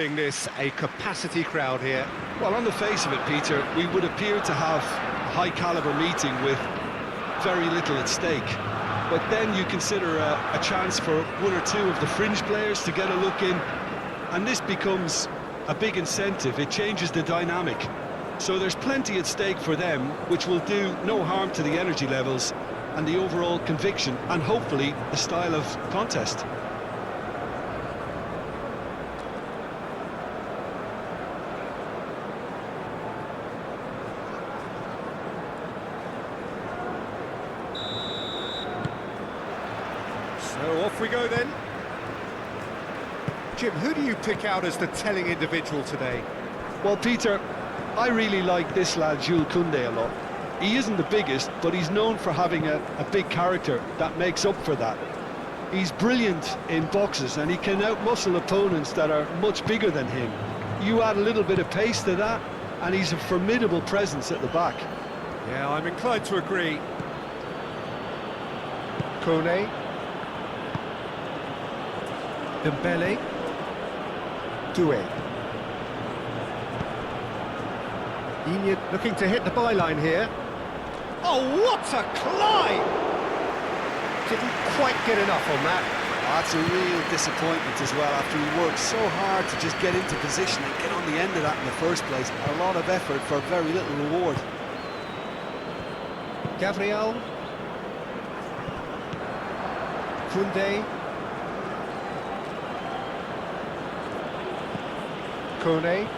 This a capacity crowd here. Well, on the face of it, Peter, we would appear to have a high-caliber meeting with very little at stake. But then you consider a chance for one or two of the fringe players to get a look in, and this becomes a big incentive. It changes the dynamic. So there's plenty at stake for them, which will do no harm to the energy levels and the overall conviction, and hopefully the style of contest. So off we go then. Jim, who do you pick out as the telling individual today? Well, Peter, I really like this lad, Jules Koundé, a lot. He isn't the biggest, but he's known for having a big character that makes up for that. He's brilliant in boxes, and he can outmuscle opponents that are much bigger than him. You add a little bit of pace to that, and he's a formidable presence at the back. Yeah, I'm inclined to agree. Kone. Dembele. Doué. Inyet looking to hit the byline here. Oh, what a climb! Didn't quite get enough on that. That's a real disappointment as well, after he worked so hard to just get into position and get on the end of that in the first place. A lot of effort for very little reward. Gabriel. Koundé. Kone.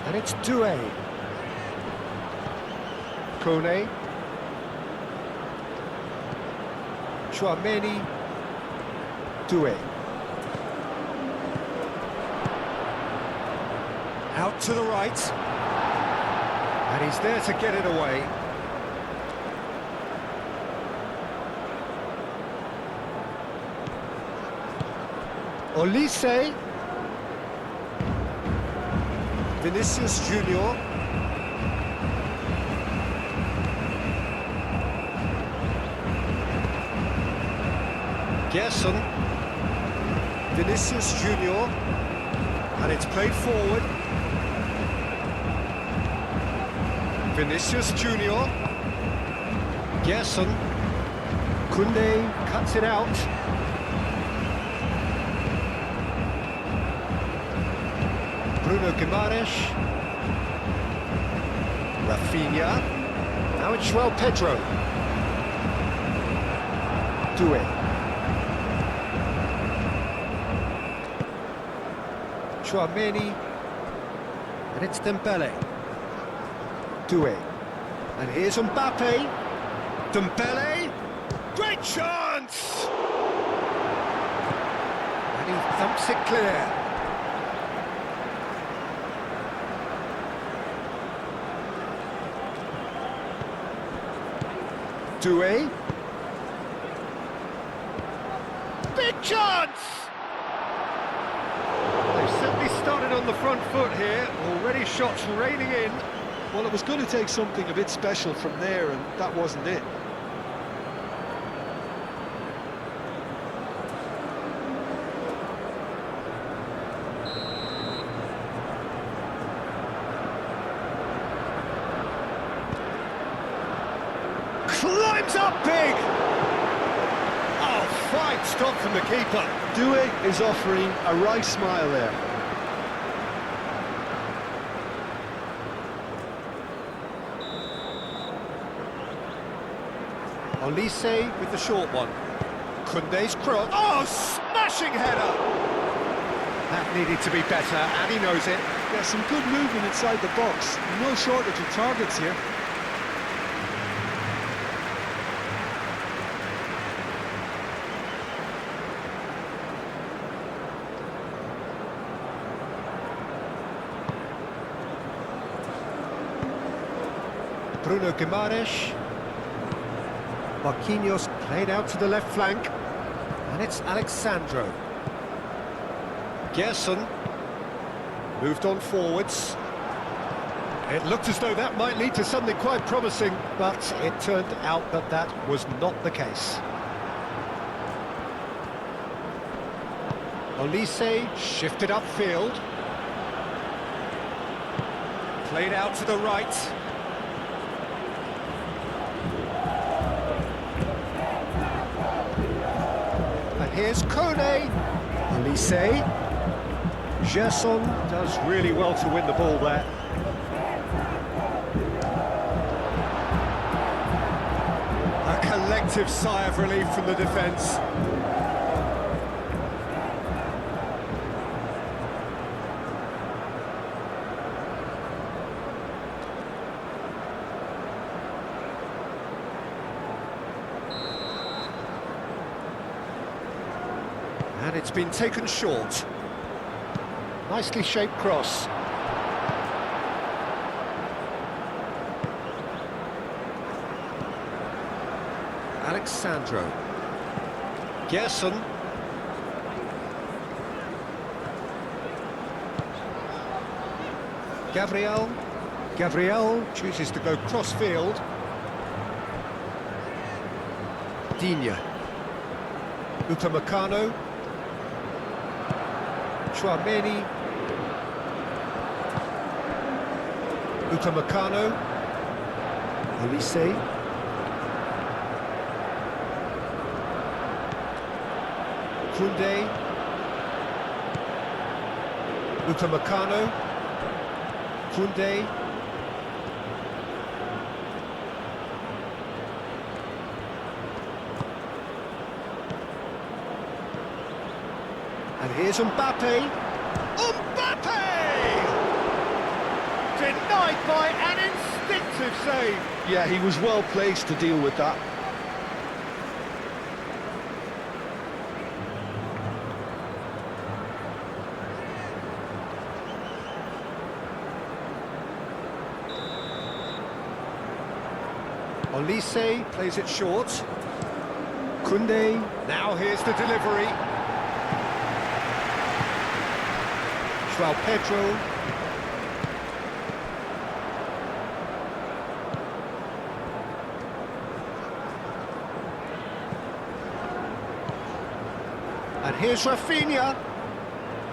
And it's Doué. Kone. Chouameni. Doué. Out to the right. And he's there to get it away. Olise. Vinicius Junior. Gerson. Vinicius Junior. And it's played forward. Vinicius Junior. Gerson. Koundé cuts it out. Bruno Guimaraes. Rafinha. Now it's João Pedro. Doué. Chouameni. And it's Dembele. Doué. And here's Mbappe. Dembele. Great chance! And he thumps it clear. Doué. Big chance! They've certainly started on the front foot here. Already shots raining in. Well, it was going to take something a bit special from there, and that wasn't it. Climbs up big! Oh, fine stop from the keeper. Doué is offering a right smile there. Olise with the short one. Koundé's cross. Oh, smashing header! That needed to be better, and he knows it. There's some good movement inside the box. No shortage of targets here. Bruno Guimaraes. Marquinhos played out to the left flank. And it's Alexandro. Gerson. Moved on forwards. It looked as though that might lead to something quite promising, but it turned out that that was not the case. Olise shifted upfield. Played out to the right. And here's Kone. Olise. Gerson does really well to win the ball there. A collective sigh of relief from the defence. And it's been taken short. Nicely shaped cross. Alexandro. Gerson. Gabriel. Gabriel chooses to go cross-field. Digne. Upamecano. Chouameni. Upamecano. Olise. Koundé. Upamecano. Koundé. And here's Mbappe. Mbappe! Denied by an instinctive save. Yeah, he was well placed to deal with that. Olise plays it short. Koundé. Now here's the delivery. João Pedro. And here's Rafinha.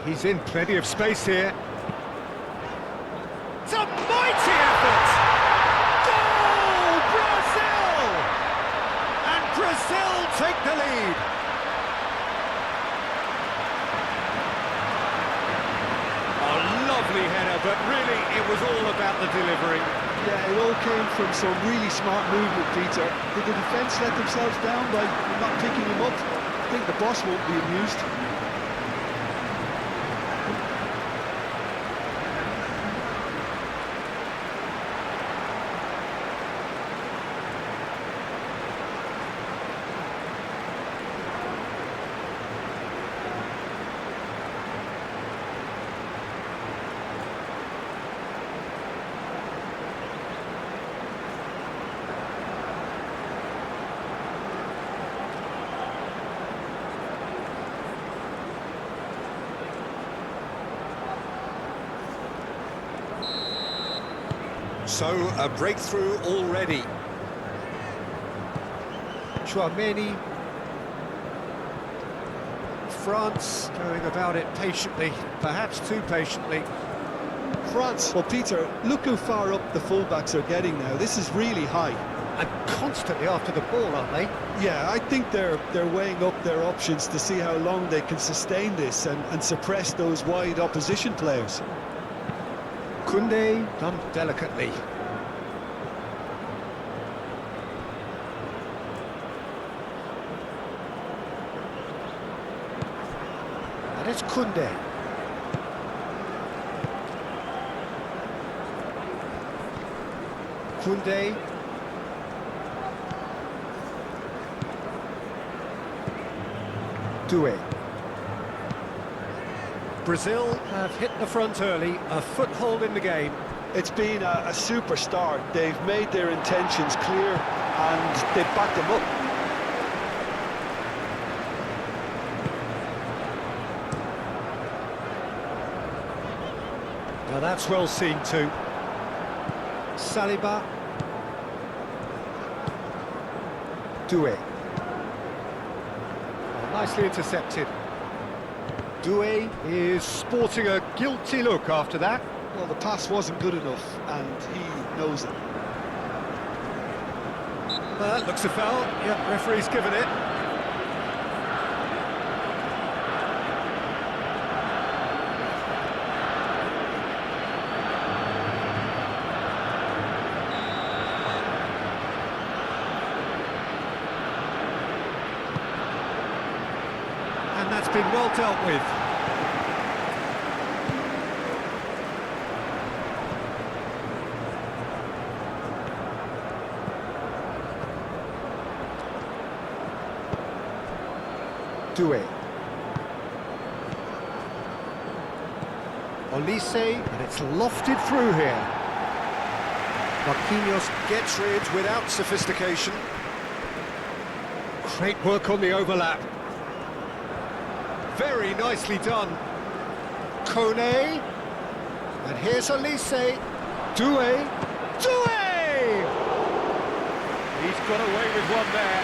He's in plenty of space here. It's a mighty effort! Goal! Brazil! And Brazil take the lead. A lovely header, but really it was all about the delivery. Yeah, it all came from some really smart movement, Peter. Did the defence let themselves down by not picking him up? I think the boss won't be amused. So, a breakthrough already. Chouameni. France going about it patiently, perhaps too patiently. France, well, Peter, look how far up the fullbacks are getting now. This is really high. And constantly after the ball, aren't they? Yeah, I think they're weighing up their options to see how long they can sustain this and suppress those wide opposition players. Koundé done delicately. And it's Koundé. Koundé. Doué. Brazil have hit the front early, a foothold in the game. It's been a super start. They've made their intentions clear and they've backed them up. Now that's well seen too. Saliba. Doué. Oh, nicely intercepted. Doué is sporting a guilty look after that. Well, the pass wasn't good enough, and he knows it. That looks a foul. Yep, referee's given it. And that's been well dealt with. Doué. Olise, and it's lofted through here. Marquinhos gets rid without sophistication. Great work on the overlap. Very nicely done. Kone. And here's Olise. Doué. Doué! He's got away with one there.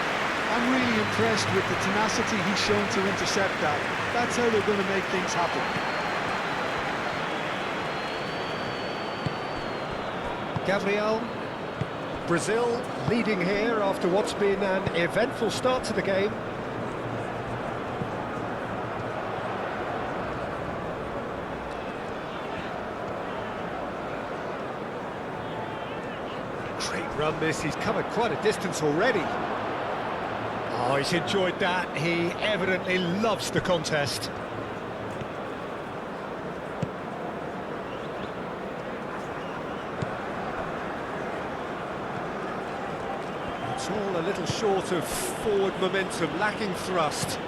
I'm really impressed with the tenacity he's shown to intercept that. That's how they're going to make things happen. Gabriel. Brazil leading here after what's been an eventful start to the game. Great run this, he's covered quite a distance already. Oh, he's enjoyed that. He evidently loves the contest. It's all a little short of forward momentum, lacking thrust.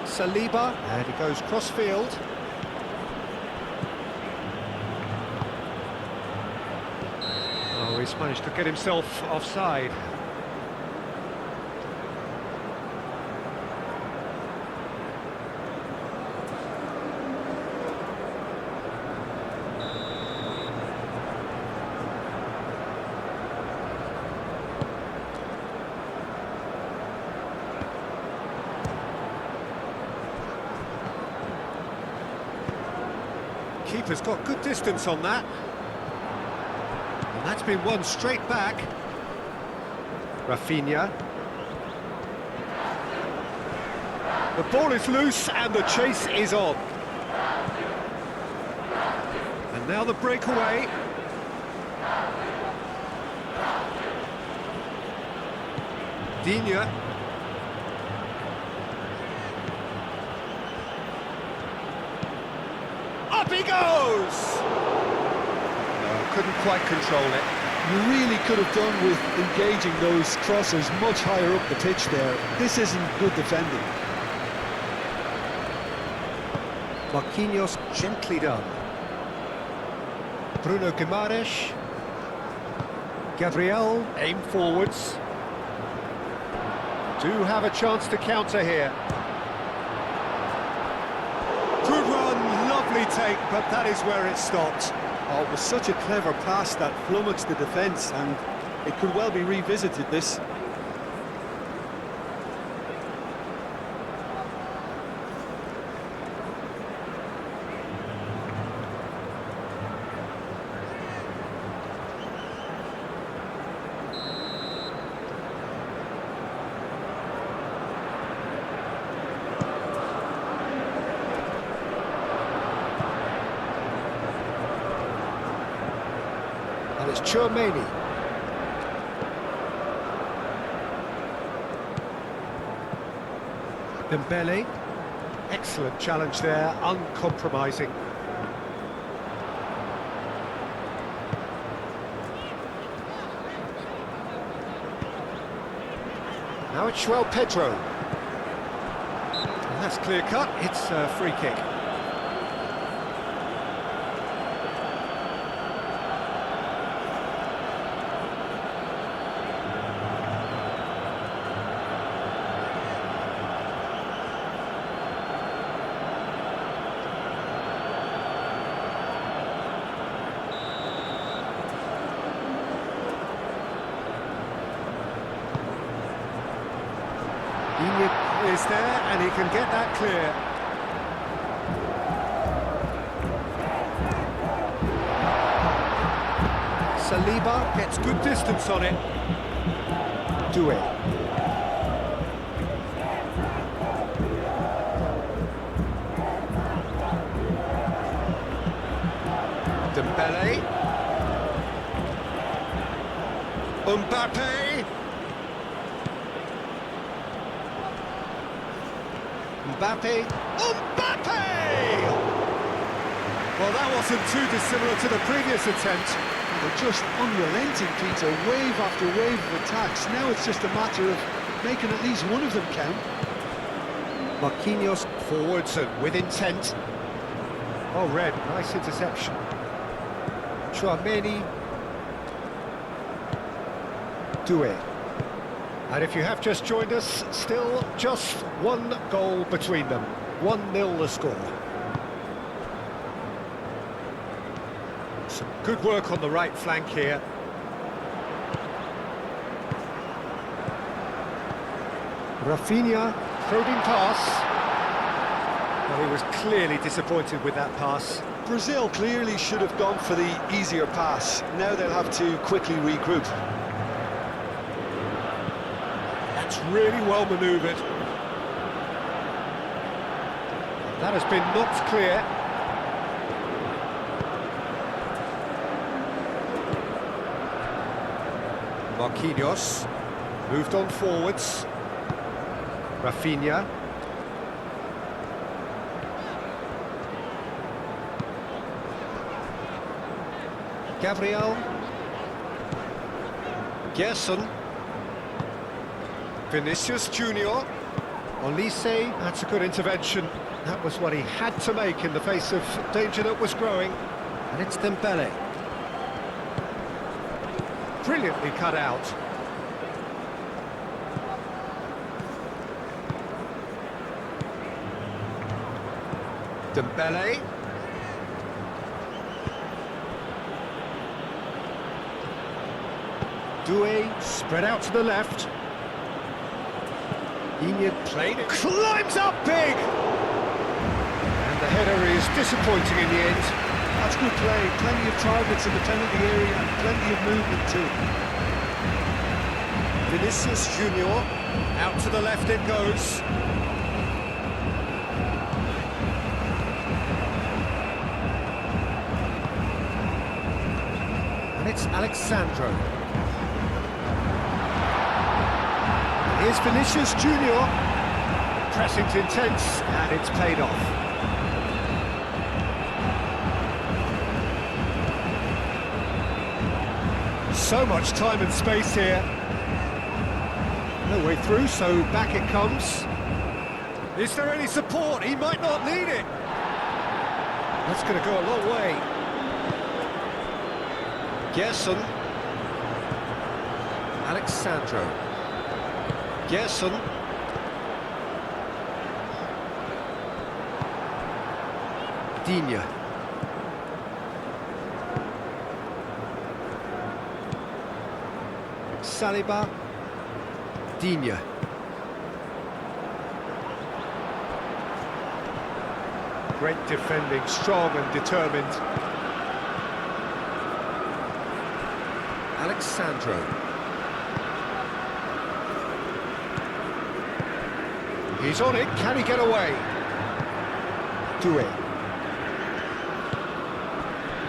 Saliba, and he goes cross-field. Oh, he's managed to get himself offside. Keeper's got good distance on that. And that's been won straight back. Rafinha. The ball is loose and the chase is on. And now the breakaway. Digne. Up he goes! No, couldn't quite control it. You really could have done with engaging those crossers much higher up the pitch there. This isn't good defending. Marquinhos gently done. Bruno Guimaraes. Gabriel, aim forwards. Do have a chance to counter here. Good run, lovely take, but that is where it stopped. Oh, it was such a clever pass that flummoxed the defence, and it could well be revisited, this. And it's Tchouaméni. Dembele. Excellent challenge there, uncompromising. Now it's João Pedro. And that's clear cut, it's a free kick. is there, and he can get that clear. Saliba gets good distance on it. Doué. Dembele. Mbappe. Mbappe. Mbappe! Well, that wasn't too dissimilar to the previous attempt. They're just unrelenting, Peter, wave after wave of attacks. Now it's just a matter of making at least one of them count. Marquinhos forwards and with intent. Oh, Red, nice interception. Chouameni. Doué. And if you have just joined us, still just one goal between them. 1-0 the score. Some good work on the right flank here. Rafinha, probing pass. Well, he was clearly disappointed with that pass. Brazil clearly should have gone for the easier pass. Now they'll have to quickly regroup. That's really well manoeuvred. That has been knocked clear. Marquinhos moved on forwards. Rafinha. Gabriel. Gerson. Vinicius Junior. Olise, that's a good intervention. That was what he had to make in the face of danger that was growing. And it's Dembele. Brilliantly cut out. Dembele. Doué spread out to the left. Inyard played it. Climbs up big! And the header is disappointing in the end. That's good play. Plenty of targets in the penalty area and plenty of movement too. Vinicius Junior. Out to the left it goes. And it's Alexandro. Here's Vinicius Junior. Pressing's intense, and it's paid off. So much time and space here. No way through, so back it comes. Is there any support? He might not need it. That's going to go a long way. Gerson. Alexandro. Gerson. Digne. Saliba. Digne. Great defending, strong and determined. Alexandro. He's on it, can he get away? Doué.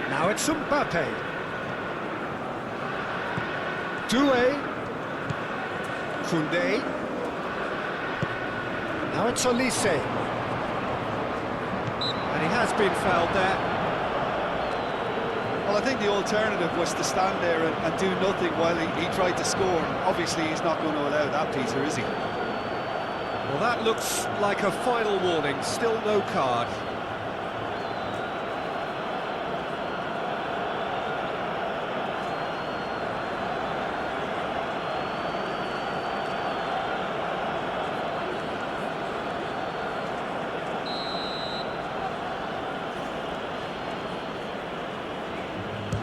Now it's Mbappe. Doué. Koundé. Now it's Olise. And he has been fouled there. Well, I think the alternative was to stand there and do nothing while he tried to score. Obviously, he's not going to allow that, Peter, is he? Well, that looks like a final warning, still no card.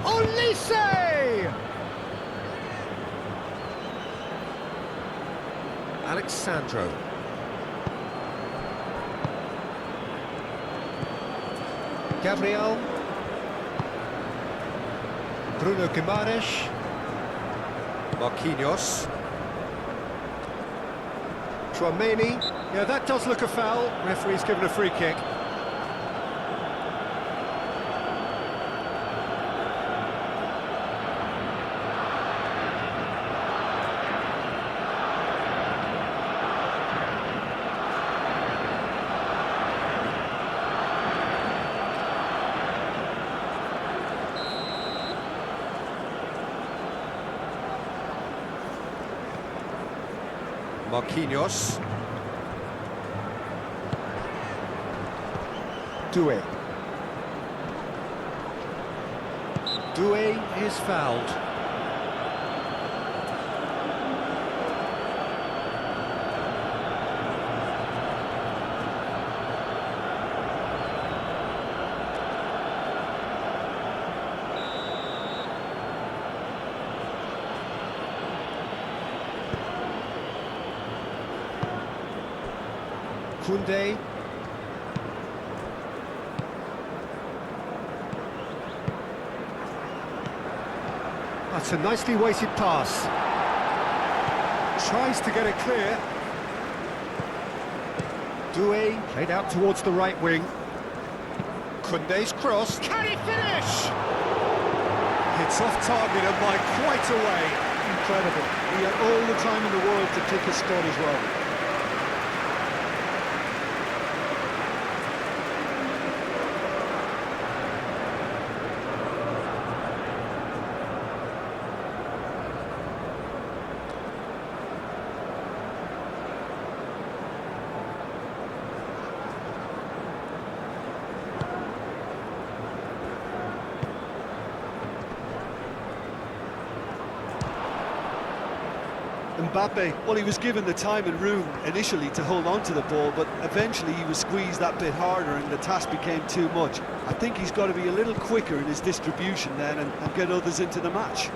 Olise! Alexandro. Gabriel. Bruno Guimaraes. Marquinhos. Tchouaméni. Yeah, that does look a foul. Referee's given a free kick. Marquinhos. Doué. Doué is fouled. Koundé. That's a nicely weighted pass. Tries to get it clear. Doué played out towards the right wing. Koundé's cross. Can he finish? It's off target and by quite a way. Incredible. He had all the time in the world to pick his spot as well. Mbappe, well, he was given the time and room initially to hold on to the ball, but eventually he was squeezed that bit harder and the task became too much. I think he's got to be a little quicker in his distribution then and get others into the match.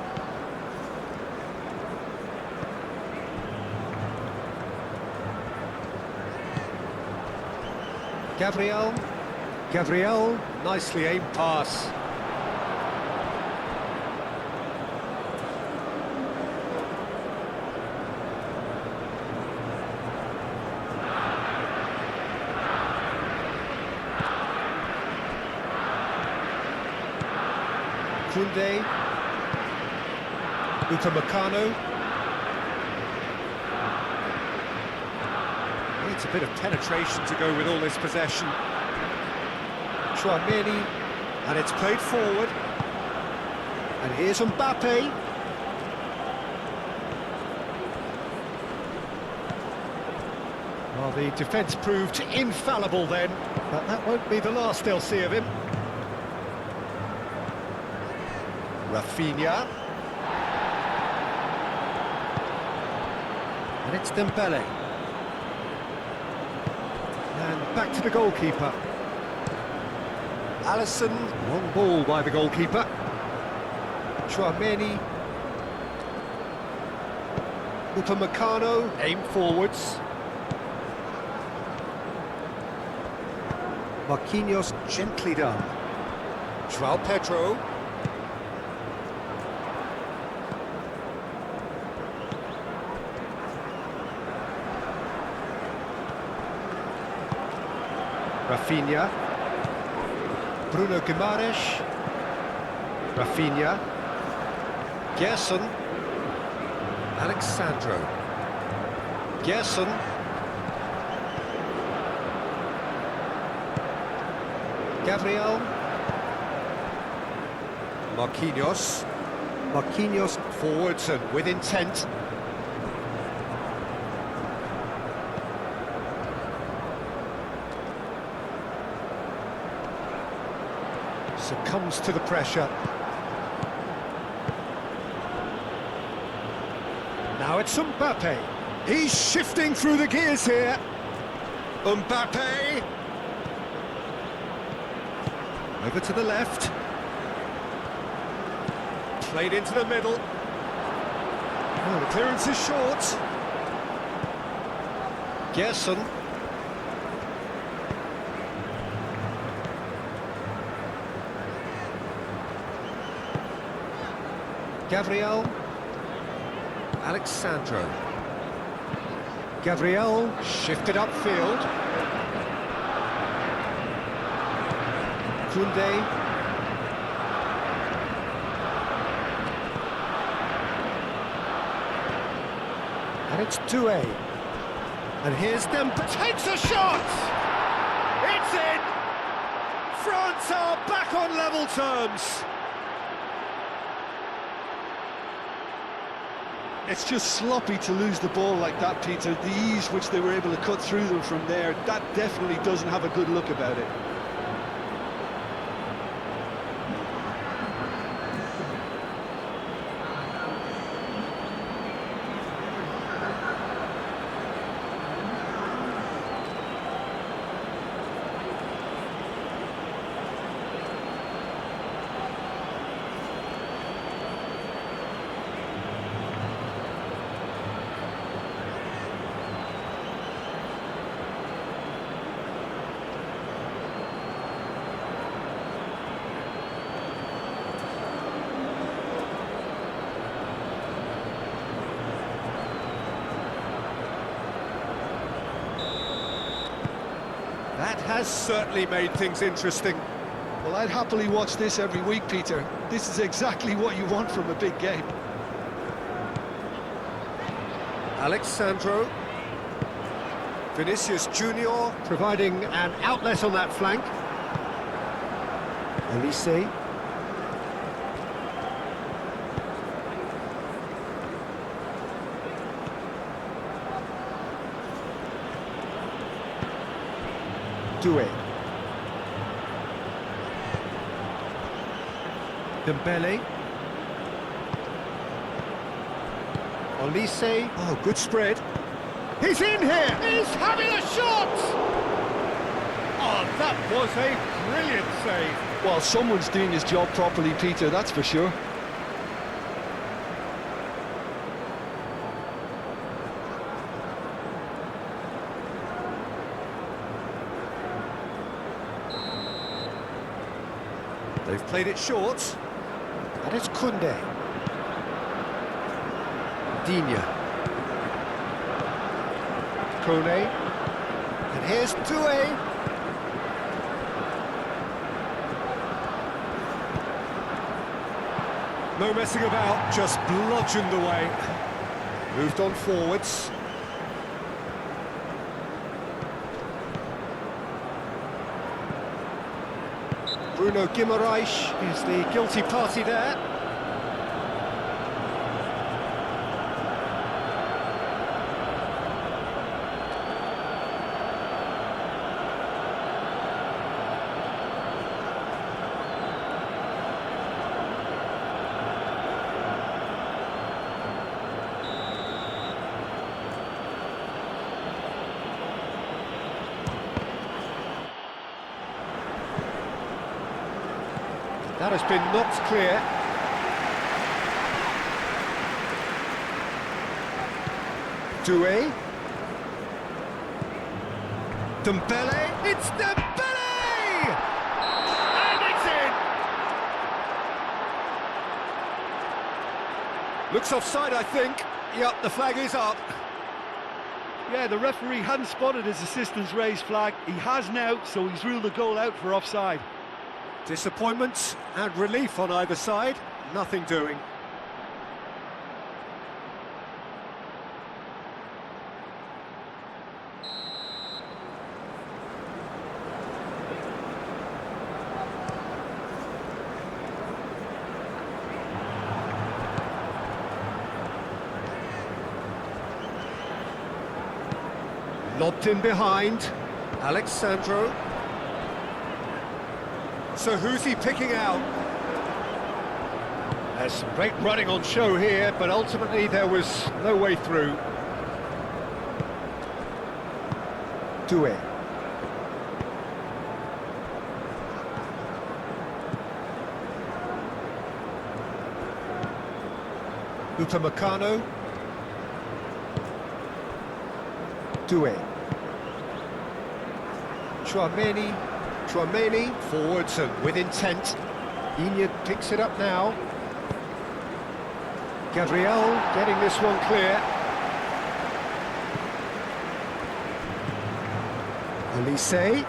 Gabriel, nicely aimed pass. Koundé. Upamecano. Needs a bit of penetration to go with all this possession. Tchouaméni, and it's played forward. And here's Mbappe. Well, the defence proved infallible then, but that won't be the last they'll see of him. Rafinha. And it's Dembele. And back to the goalkeeper. Alisson, long ball by the goalkeeper. Tchouaméni. Upamecano, aim forwards. Marquinhos gently done. João Pedro. Rafinha. Bruno Guimaraes. Rafinha. Gerson. Alexandro. Gerson. Gabriel. Marquinhos. Marquinhos forwards and with intent. Succumbs to the pressure. Now it's Mbappe. He's shifting through the gears here. Mbappe. Over to the left. Played into the middle. Oh, the clearance is short. Gerson. Gabriel. Alexandro. Gabriel shifted upfield. Koundé. And it's Doué. And here's Mbappe. Takes a shot! It's in! France are back on level terms. It's just sloppy to lose the ball like that, Peter. The ease which they were able to cut through them from there, that definitely doesn't have a good look about it. That has certainly made things interesting. Well, I'd happily watch this every week, Peter. This is exactly what you want from a big game. Alexandro. Vinicius Junior providing an outlet on that flank. Elise. Doué. Dembele. Olise. Oh, good spread. He's in here! He's having a shot! Oh, that was a brilliant save. Well, someone's doing his job properly, Peter, that's for sure. They've played it short. And it's Koundé. Digne. Koné. And here's Doué. No messing about, just bludgeoned away. Moved on forwards. Bruno Guimaraes is the guilty party there. That has been knocked clear. Doué. Dembele. It's Dembele! And it's in! Looks offside, I think. Yep, the flag is up. Yeah, the referee hadn't spotted his assistant's raised flag. He has now, so he's ruled the goal out for offside. Disappointment and relief on either side, nothing doing. Lobbed in behind, Alexandro. So who's he picking out? There's some great running on show here, but ultimately there was no way through. Doué. Upamecano. Doué. Chouameni forwards and with intent. Digne picks it up now. Gabriel getting this one clear. Olise.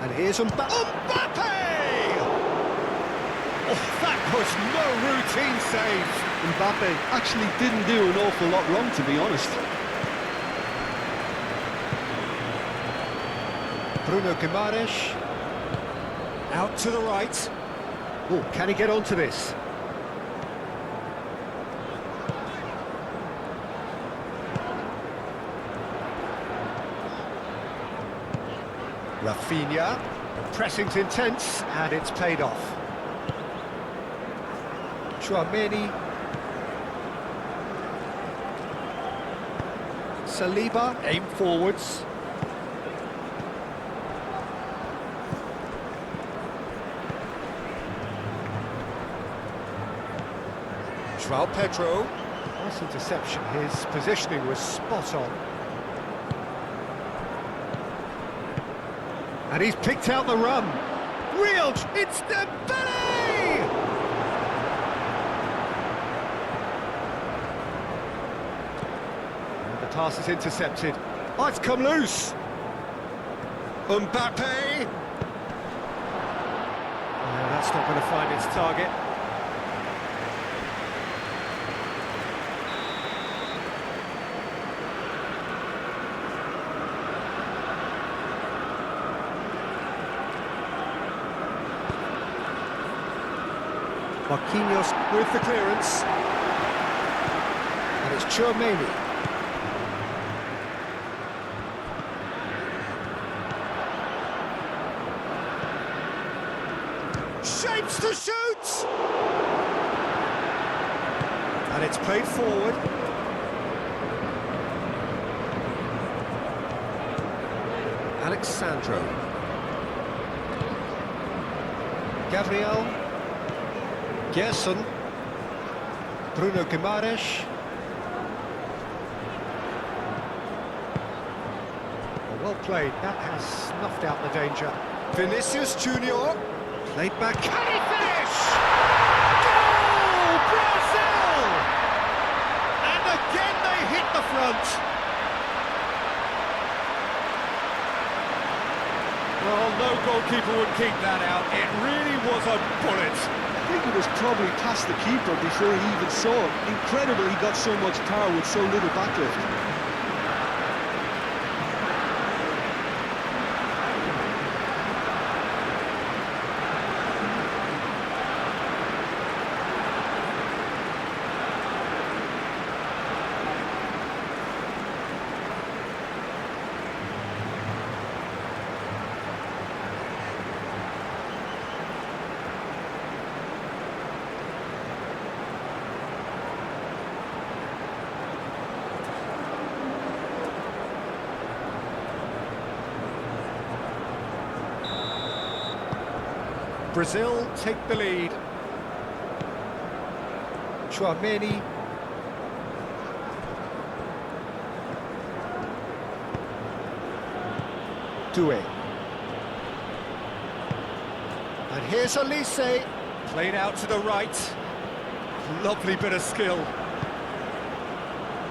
And here's Mbappe! Oh, that was no routine save. Mbappe actually didn't do an awful lot wrong, to be honest. Bruno Guimaraes. Out to the right. Oh, can he get onto this? Rafinha. Pressing's intense, and it's paid off. Chouameni. Saliba, aim forwards. João Pedro. Nice interception, his positioning was spot on. And he's picked out the run. Real, it's Dembele! And the pass is intercepted. Oh, it's come loose. Mbappe. No, that's not going to find its target. Marquinhos with the clearance. And it's Chouameni. Shapes to shoot! And it's played forward. Alexandro. Gabriel. Gerson, Bruno Guimaraes. Well played, that has snuffed out the danger. Vinicius Junior, played back. Can he finish? Goal! Brazil! And again they hit the front. Well, no goalkeeper would keep that out. It really was a bullet. I think it was probably past the keeper before he even saw it. Incredible he got so much power with so little backlift. Brazil take the lead. Chouameni. Doué. And here's Olise. Played out to the right. Lovely bit of skill.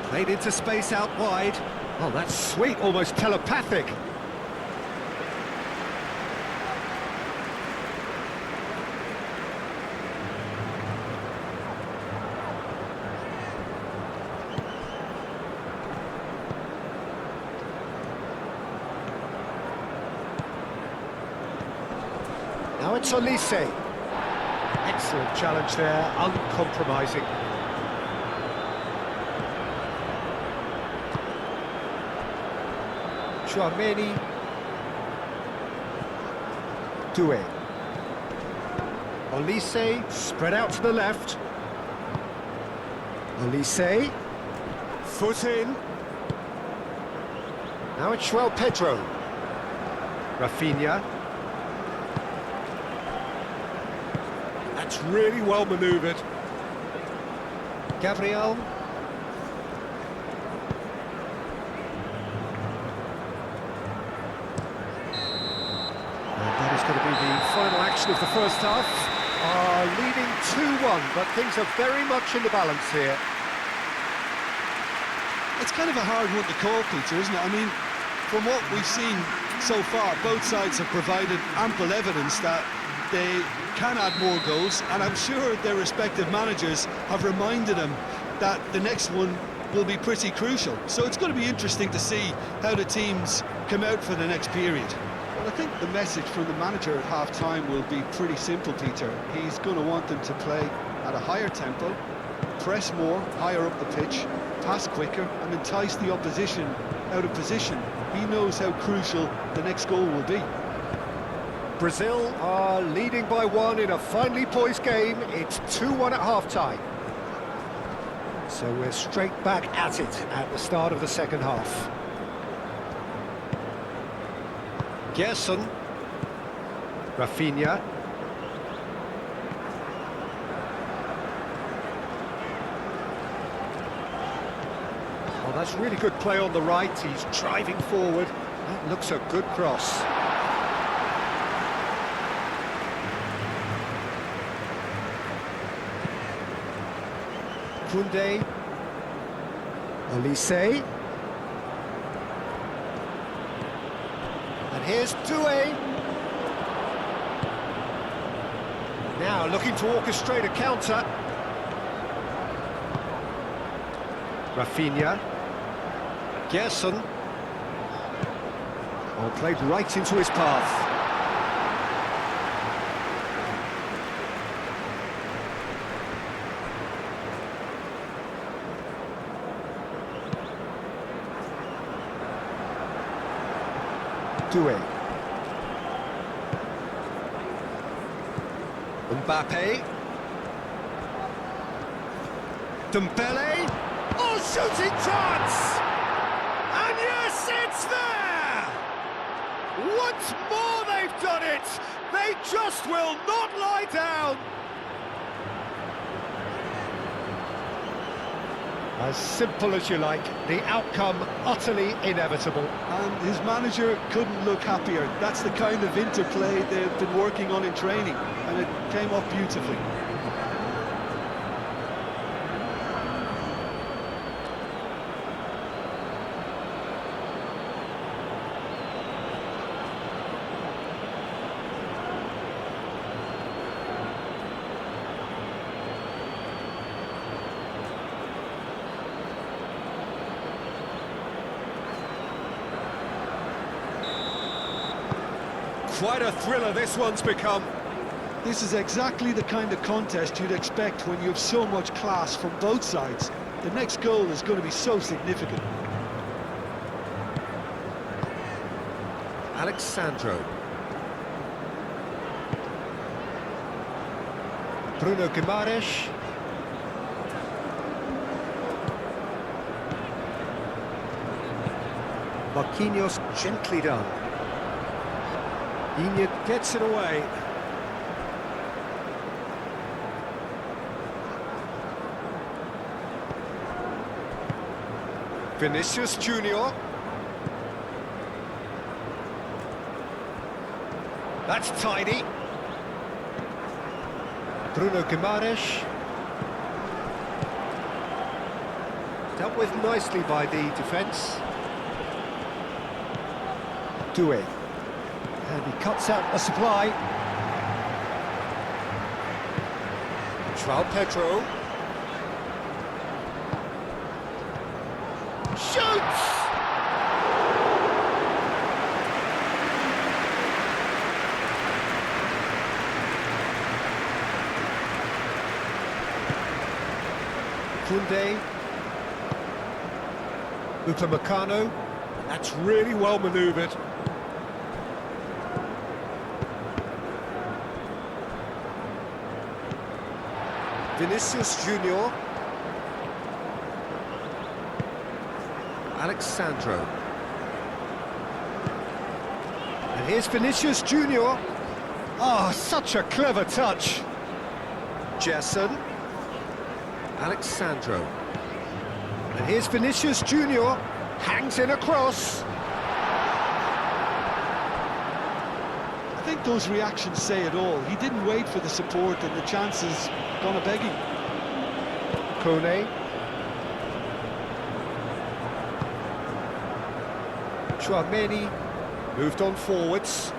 Played into space out wide. Oh, that's sweet, almost telepathic. Now it's Olise. Excellent challenge there, uncompromising. Chouameni. Doué. Olise, spread out to the left. Olise. Foot in. Now it's João Pedro. Rafinha. That's really well manoeuvred. Gabriel. And that is going to be the final action of the first half. are leading 2-1, but things are very much in the balance here. It's kind of a hard one to call, Peter, isn't it? I mean, from what we've seen so far, both sides have provided ample evidence that they can add more goals, and I'm sure their respective managers have reminded them that the next one will be pretty crucial. So it's going to be interesting to see how the teams come out for the next period. Well, I think the message from the manager at half-time will be pretty simple, Peter. He's going to want them to play at a higher tempo, press more, higher up the pitch, pass quicker, and entice the opposition out of position. He knows how crucial the next goal will be. Brazil are leading by 1 in a finely poised game. It's 2-1 at half-time. So we're straight back at it at the start of the second half. Gerson. Rafinha. Oh, that's really good play on the right. He's driving forward. That looks a good cross. Koundé, Olise, and here's Doué. Now looking to orchestrate a counter. Rafinha, Gerson, oh, played right into his path. Doué. Mbappe. Dembele. Oh, shooting chance! And yes, it's there! Once more they've done it! They just will not lie down! As simple as you like, the outcome utterly inevitable. And his manager couldn't look happier. That's the kind of interplay they've been working on in training, and it came off beautifully. Quite a thriller this one's become. This is exactly the kind of contest you'd expect when you have so much class from both sides. The next goal is going to be so significant. Alexandro. Bruno Guimaraes. Marquinhos gently done. Iñak gets it away. Vinicius Junior. That's tidy. Bruno Guimaraes. Dealt with nicely by the defence. Doué. And he cuts out the supply. João Pedro. Shoots! Koundé. Upamecano. That's really well manoeuvred. Vinicius Junior. Alexandro. And here's Vinicius Junior. Oh, such a clever touch. Gerson. Alexandro. And here's Vinicius Junior. Hangs in a cross. I think think those reactions say it all. He didn't wait for the support and the chances gone a-begging. Kone. Chouameni moved on forwards.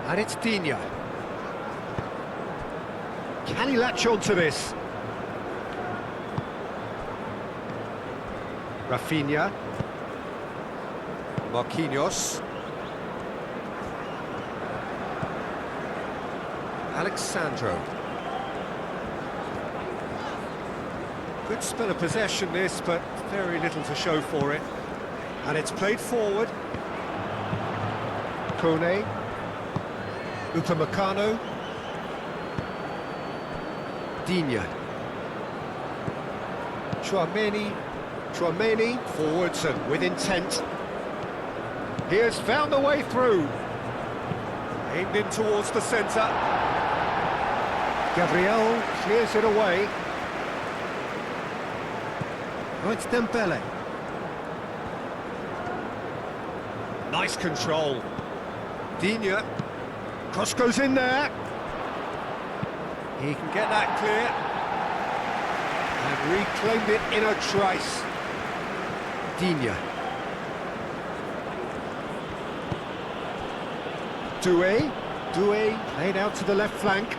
And it's Digne. Can he latch on to this? Rafinha. Marquinhos. Alexandro. Good spell of possession this, but very little to show for it. And it's played forward. Kone. Upamecano. Digne. Chouameni forwards and with intent. He has found a way through. Aimed in towards the centre. Gabriel clears it away. Oh, it's Dembele. Nice control. Digne. Cross goes in there. He can get that clear. And reclaimed it in a trice. Digne. Doué played out to the left flank.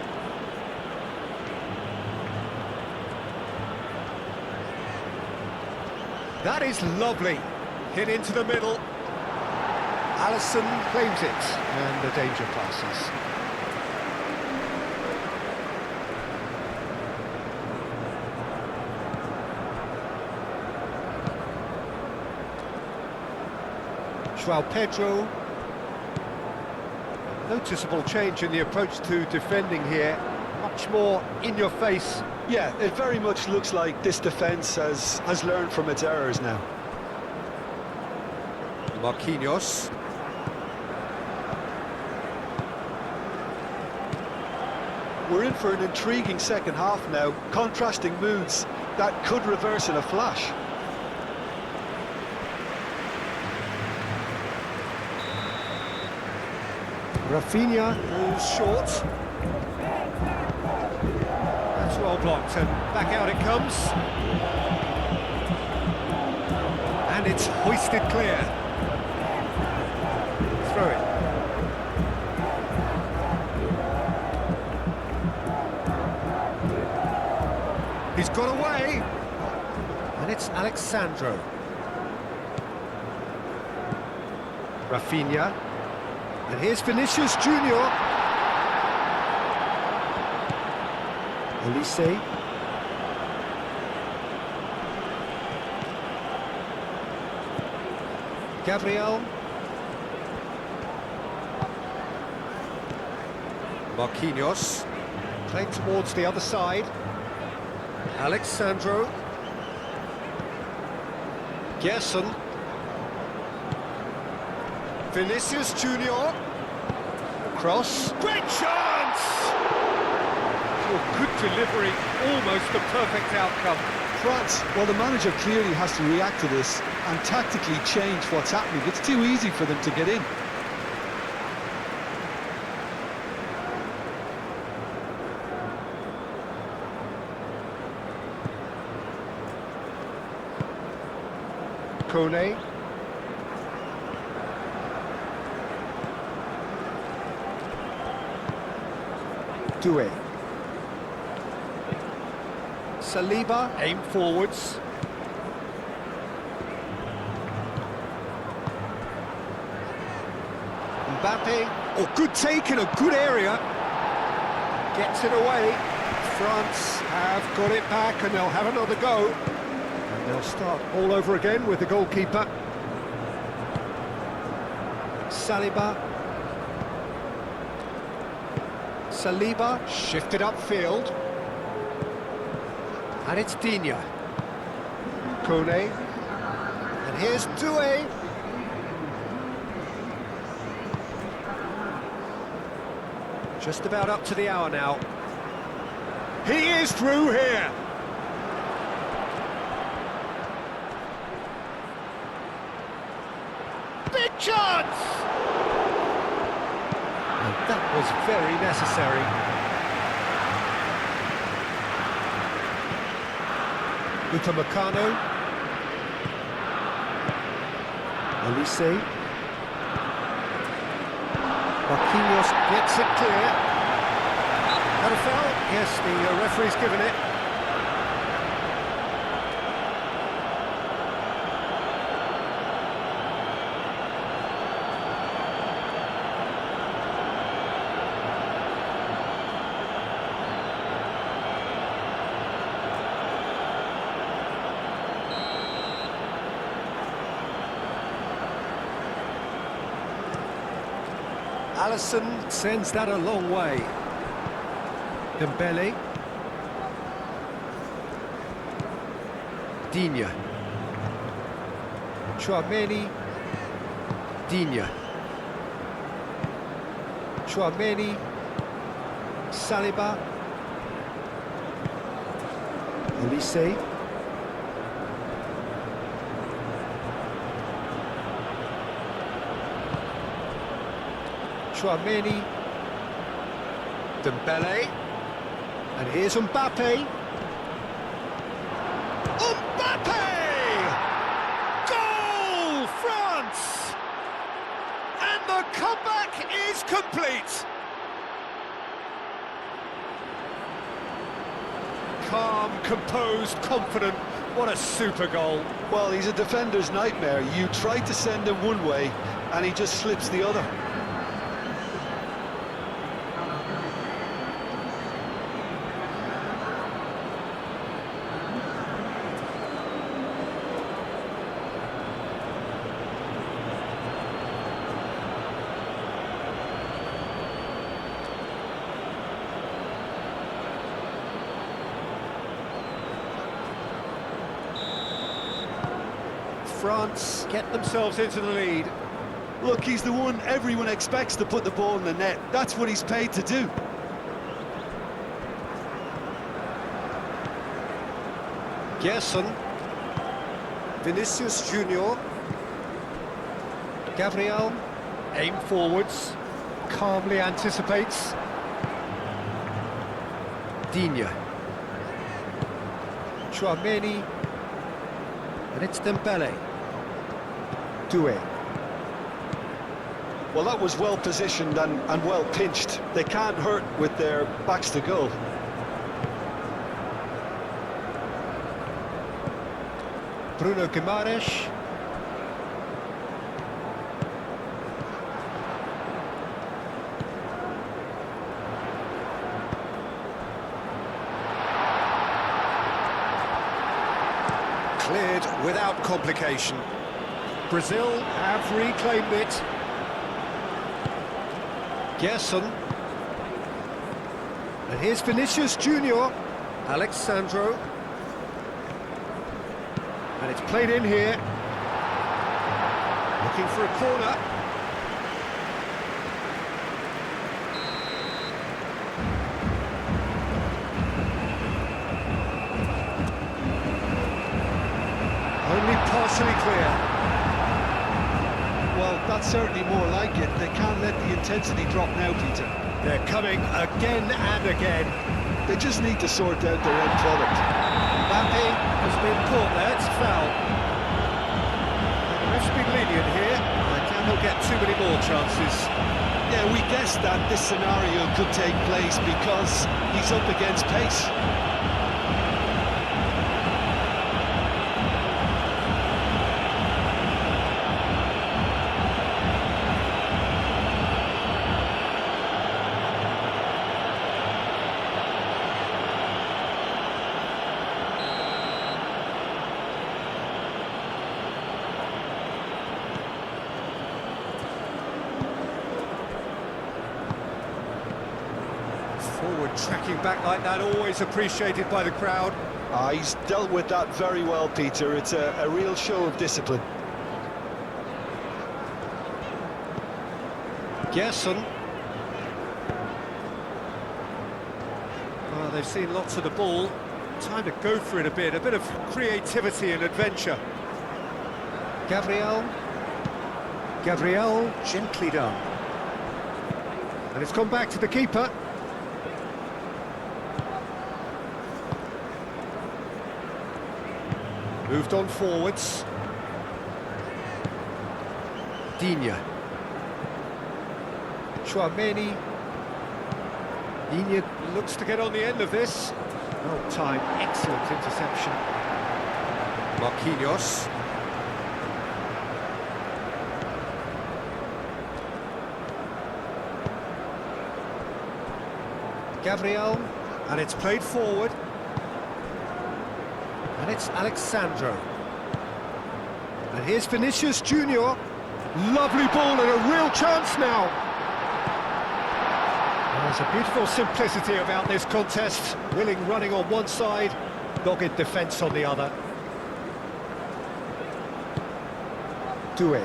That is lovely. Hit into the middle. Alisson claims it, and the danger passes. João Pedro. Noticeable change in the approach to defending here. Much more in your face. Yeah, it very much looks like this defence has learned from its errors now. Marquinhos. We're in for an intriguing second half now, contrasting moods that could reverse in a flash. Rafinha moves short. That's well blocked, and back out it comes. And it's hoisted clear. Throw it. He's got away. And it's Alexandro. Rafinha. And here's Vinicius Junior. Olise. Gabriel. Marquinhos. Played towards the other side. Alexandro. Gerson. Vinicius Junior. Cross. Great chance! Oh, good delivery, almost the perfect outcome. France, well, the manager clearly has to react to this and tactically change what's happening. It's too easy for them to get in. Kone. Doué. Saliba, aim forwards. Mbappe, oh, good take in a good area. Gets it away. France have got it back and they'll have another go. And they'll start all over again with the goalkeeper. Saliba. Saliba, shifted upfield. And it's Digne. Kone. And here's Doué. Just about up to the hour now. He is through here. Big chance! That was very necessary. Upamecano. Olise. Marquinhos gets it clear. That a foul? Yes, the referee's given it. Alisson sends that a long way. Dembele. Digne. Chouameni. Digne. Chouameni. Saliba. Olise. Chouameni, Dembele, and here's Mbappe. Mbappe! Goal, France! And the comeback is complete. Calm, composed, confident. What a super goal. Well, he's a defender's nightmare. You try to send him one way, and he just slips the other. France get themselves into the lead. Look, he's the one everyone expects to put the ball in the net. That's what he's paid to do. Gerson. Vinicius Junior. Gabriel. Aim forwards. Calmly anticipates. Digne. Chouameni. And it's Dembele. Doué. Well, that was well positioned and well pinched. They can't hurt with their backs to goal. Bruno Guimaraes. Cleared without complication. Brazil have reclaimed it. Gerson. And here's Vinicius Junior. Alexandro. And it's played in here. Looking for a corner. Only partially clear. Well, that's certainly more like it. They can't let the intensity drop now, Peter. They're coming again and again. They just need to sort out their end product. Mbappe has been caught there, it's a foul. The ref's been lenient here. I doubt he'll get too many more chances. Yeah, we guessed that this scenario could take place because he's up against pace. Forward tracking back like that, always appreciated by the crowd. He's dealt with that very well, Peter. It's a real show of discipline. Gerson. Well, they've seen lots of the ball. Time to go for it a bit of creativity and adventure. Gabriel. Gabriel, gently done. And it's gone back to the keeper. Moved on forwards. Digne. Chouameni. Digne looks to get on the end of this. Well timed, excellent interception. Marquinhos. Gabriel, and it's played forward. And it's Alexandro. And here's Vinicius Junior. Lovely ball and a real chance now. There's a beautiful simplicity about this contest. Willing running on one side, dogged defence on the other. Doué.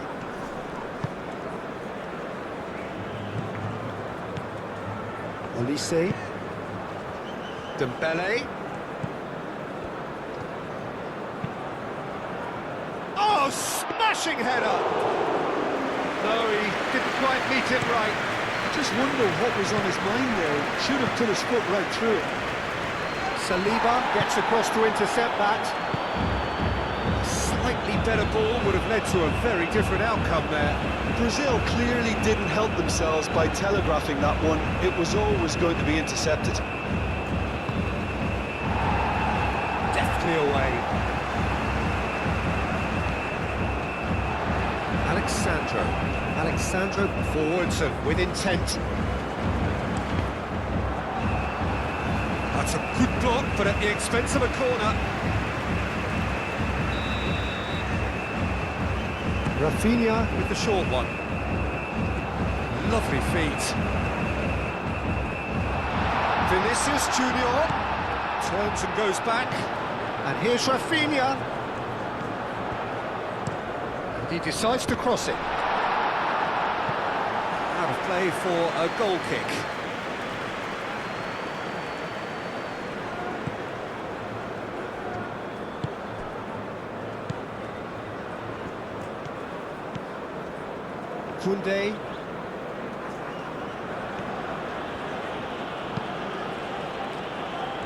Olise. Dembele. Oh, smashing header! No, he didn't quite meet it right. I just wonder what was on his mind there. Should have put his foot right through it. Saliba gets across to intercept that. A slightly better ball would have led to a very different outcome there. Brazil clearly didn't help themselves by telegraphing that one. It was always going to be intercepted. Deftly away. Alexandro forwards and with intent. That's a good block, but at the expense of a corner. Rafinha with the short one. Lovely feet. Vinicius Junior turns and goes back. And here's Rafinha. And he decides to cross it. Out of play for a goal kick. Koundé.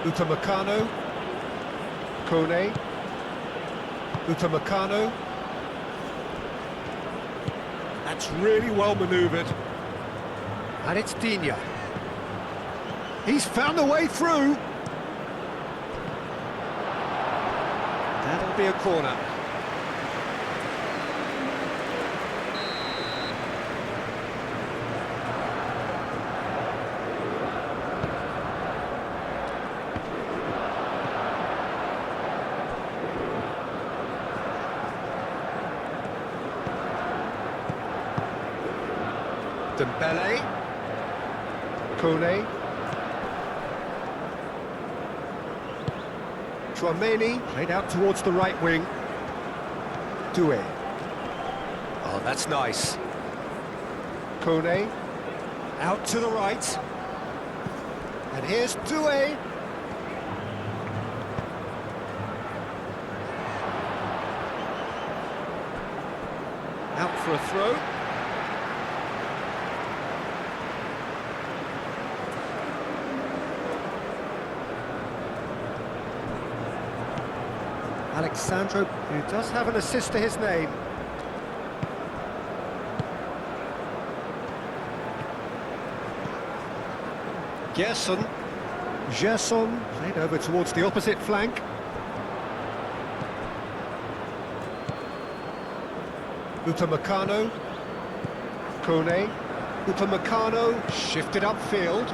Upamecano. Kone. Upamecano. That's really well manoeuvred. And it's Digne. He's found a way through. That'll be a corner. Dembele. Kone. Chouameni played out towards the right wing. Doué. Oh, that's nice. Kone. Out to the right. And here's Doué. Out for a throw. Alexandro, who does have an assist to his name. Gerson. Played over towards the opposite flank. Upamecano. Kone. Upamecano shifted upfield.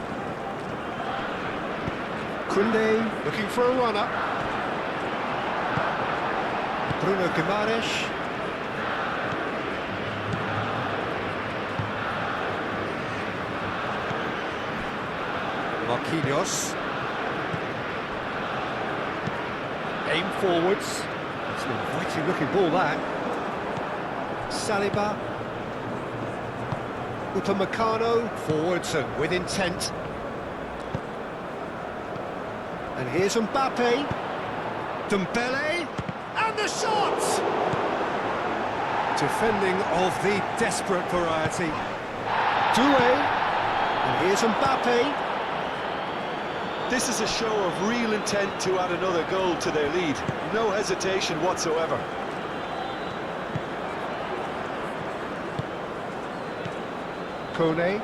Koundé looking for a runner. Bruno Guimaraes. Marquinhos. Aim forwards. It's an inviting looking ball, that. Saliba. Upamecano. Forwards and with intent. And here's Mbappe. Dembele. And the shot! Defending of the desperate variety. Doué. And here's Mbappe. This is a show of real intent to add another goal to their lead. No hesitation whatsoever. Kone.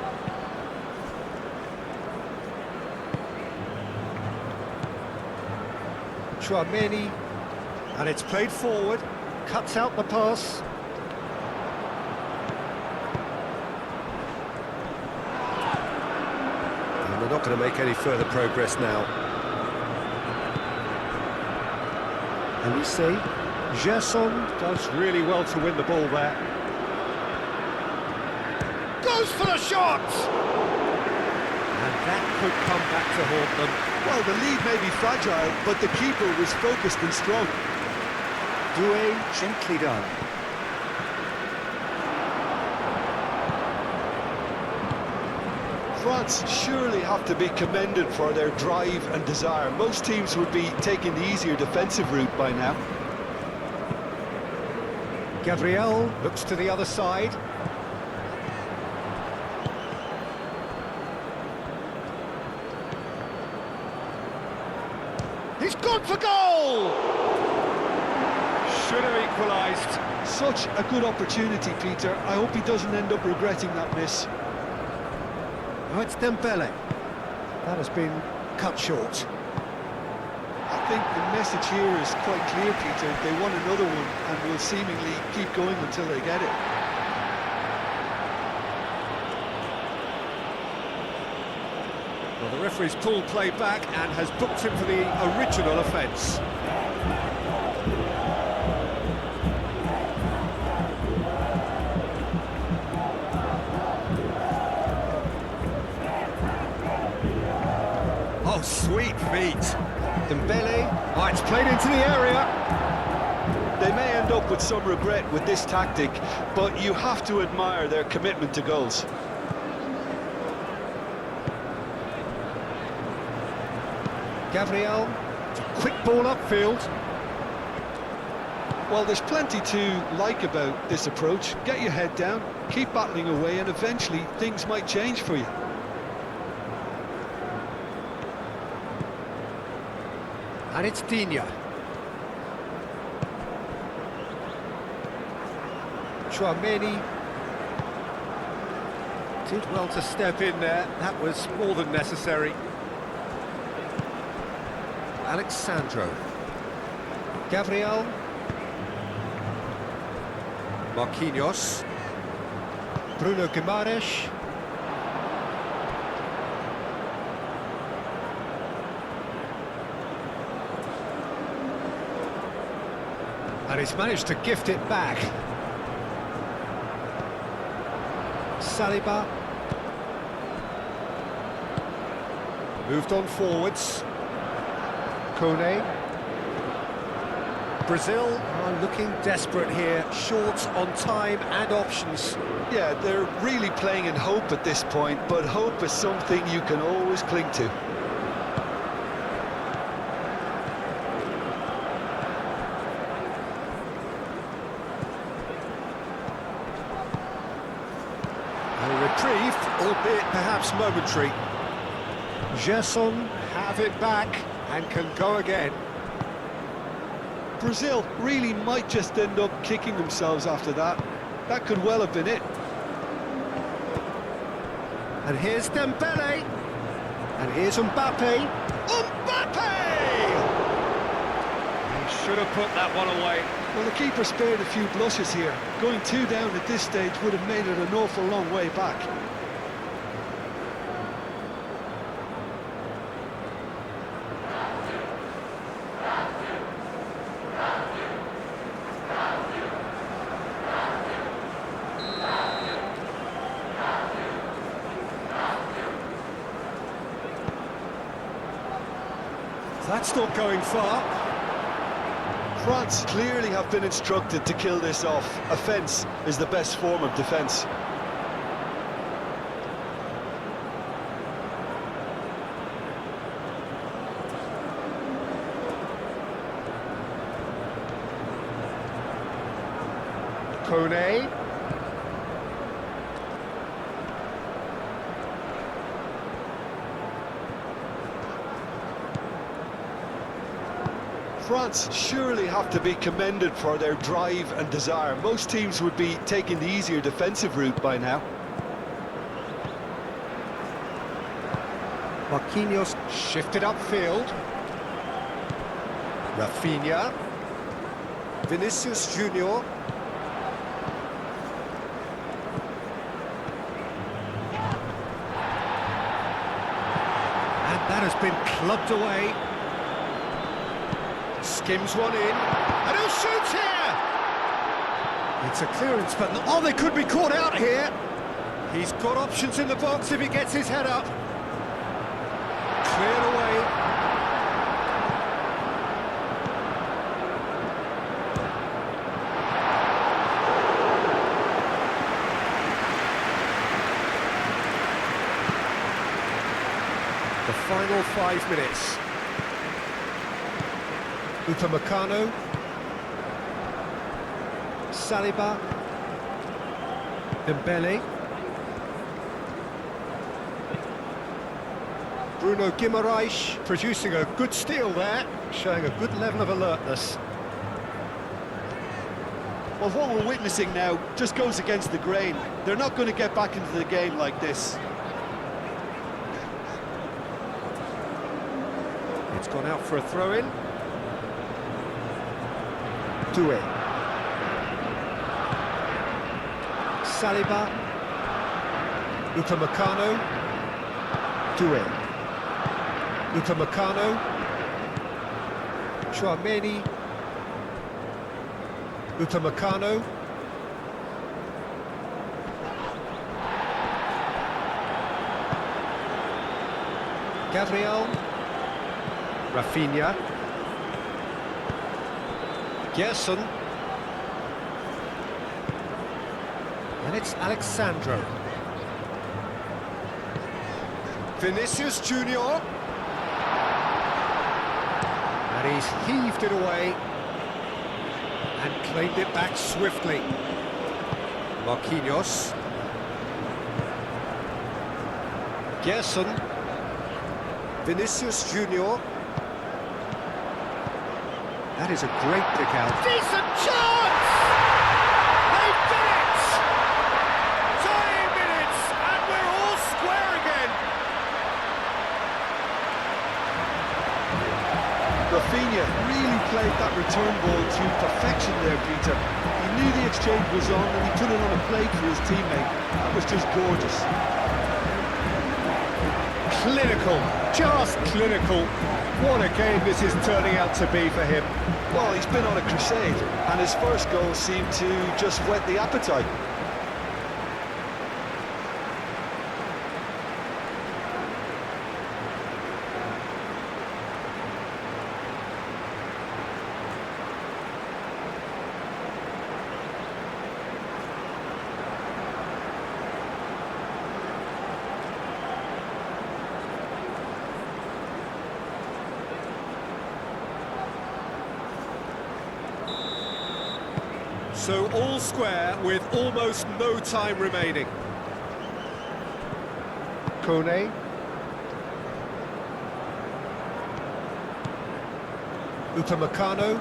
Chouameni. And it's played forward. Cuts out the pass. And they're not going to make any further progress now. And we see Gerson does really well to win the ball there. Goes for the shot! And that could come back to haunt them. Well, the lead may be fragile, but the keeper was focused and strong. Doué, gently done. France surely have to be commended for their drive and desire. Most teams would be taking the easier defensive route by now. Gabriel looks to the other side. He's gone for goal! Should have equalised. Such a good opportunity, Peter. I hope he doesn't end up regretting that miss. Oh, it's Dembele. That has been cut short. I think the message here is quite clear, Peter. They want another one and will seemingly keep going until they get it. Well, the referee's pulled play back and has booked him for the original offence. Oh, sweet feet. Dembele. Oh, it's played into the area. They may end up with some regret with this tactic, but you have to admire their commitment to goals. Gabriel. It's a quick ball upfield. Well, there's plenty to like about this approach. Get your head down, keep battling away, and eventually things might change for you. And it's Digne. Chouameni did well to step in there. That was more than necessary. Alexandro. Gabriel. Marquinhos. Bruno Guimaraes. And he's managed to gift it back. Saliba. Moved on forwards. Kone. Brazil are looking desperate here, short on time and options. Yeah, they're really playing in hope at this point, but hope is something you can always cling to. A reprieve, albeit perhaps momentary. Gerson have it back and can go again. Brazil really might just end up kicking themselves after that. That could well have been it. And here's Dembele. And here's Mbappe. Mbappe! He should have put that one away. Well, the keeper spared a few blushes here. Going 2 down at this stage would have made it an awful long way back. That's not going far. France clearly have been instructed to kill this off. Offence is the best form of defence. Kone. France surely have to be commended for their drive and desire. Most teams would be taking the easier defensive route by now. Marquinhos shifted upfield. Rafinha. Vinicius Junior. And that has been clubbed away. Skims one in. And he'll shoot here! It's a clearance, but oh, they could be caught out here. He's got options in the box if he gets his head up. Cleared away. The final 5 minutes. Upamecano. Saliba. Dembele. Bruno Guimaraes producing a good steal there, showing a good level of alertness. Well, what we're witnessing now just goes against the grain. They're not going to get back into the game like this. It's gone out for a throw-in. Doué. Saliba. Upamecano. Doué. Upamecano. Chouameni. Upamecano. Gabriel. Rafinha. Gerson. And it's Alexandro. Vinicius Junior. And he's heaved it away and claimed it back swiftly. Marquinhos. Gerson. Vinicius Junior. That is a great pick out. Decent chance! They've done it! Dying minutes, and we're all square again. Rafinha really played that return ball to perfection there, Peter. He knew the exchange was on and he put it on a plate for his teammate. That was just gorgeous. Clinical, just clinical. What a game this is turning out to be for him. Well, he's been on a crusade, and his first goal seemed to just whet the appetite. So all square with almost no time remaining. Kone. Upamecano.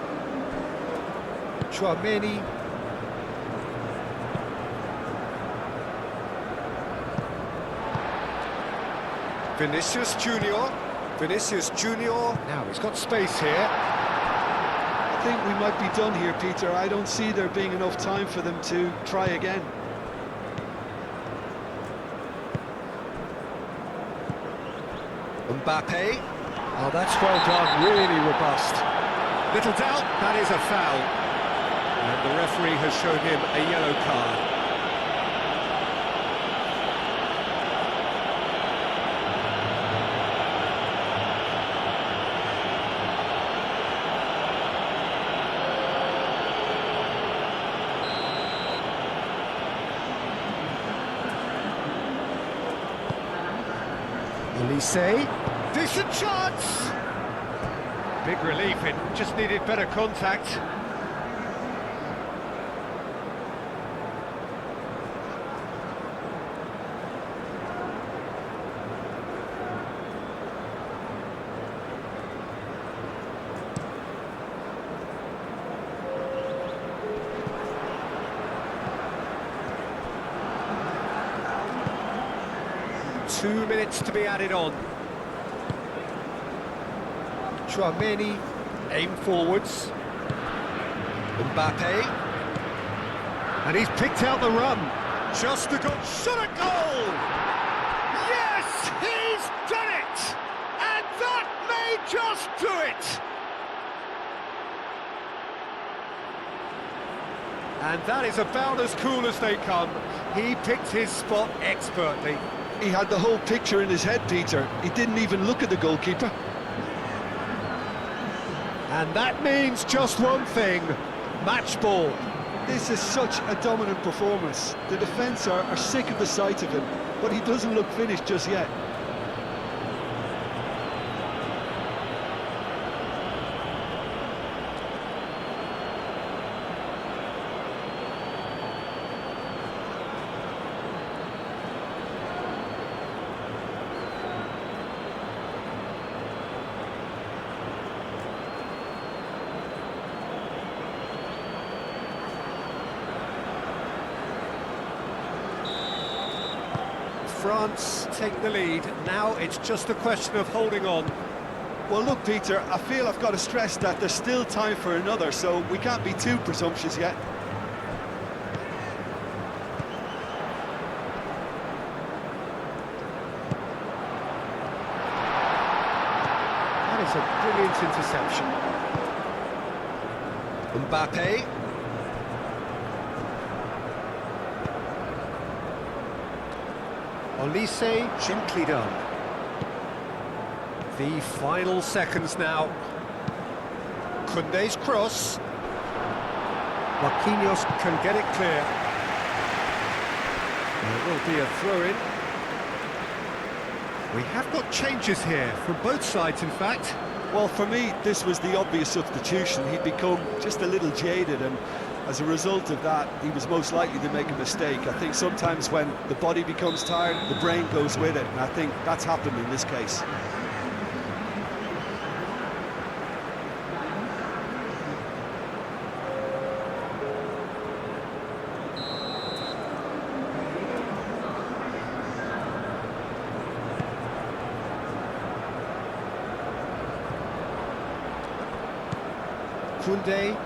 Chouameni. Vinicius Junior. Vinicius Junior. Now he's got space here. I think we might be done here, Peter. I don't see there being enough time for them to try again. Mbappe. Oh, that's well done, really robust. Little doubt, that is a foul. And the referee has shown him a yellow card. Elise. Decent chance! Big relief, it just needed better contact. 2 minutes to be added on. Chouameni, aim forwards. Mbappe. And he's picked out the run. Just a goal. Shot a goal! Yes, he's done it! And that may just do it! And that is about as cool as they come. He picked his spot expertly. He had the whole picture in his head, Peter. He didn't even look at the goalkeeper. And that means just one thing, match ball. This is such a dominant performance. The defence are sick of the sight of him, but he doesn't look finished just yet. France take the lead. Now it's just a question of holding on. Well, look, Peter, I feel I've got to stress that there's still time for another, so we can't be too presumptuous yet. That is a brilliant interception. Mbappe. Olise, gently done. The final seconds now. Koundé's cross. Marquinhos can get it clear. There will be a throw-in. We have got changes here, from both sides in fact. Well, for me, this was the obvious substitution. He'd become just a little jaded, and as a result of that, he was most likely to make a mistake. I think sometimes when the body becomes tired, the brain goes with it, and I think that's happened in this case. Koundé.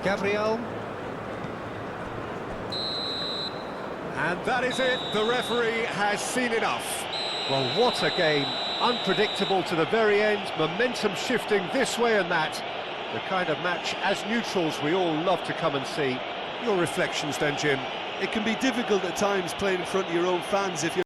Gabriel. And that is it, the referee has seen enough. Well, what a game, unpredictable to the very end, momentum shifting this way and that. The kind of match, as neutrals, we all love to come and see. Your reflections then, Jim? It can be difficult at times playing in front of your own fans if you're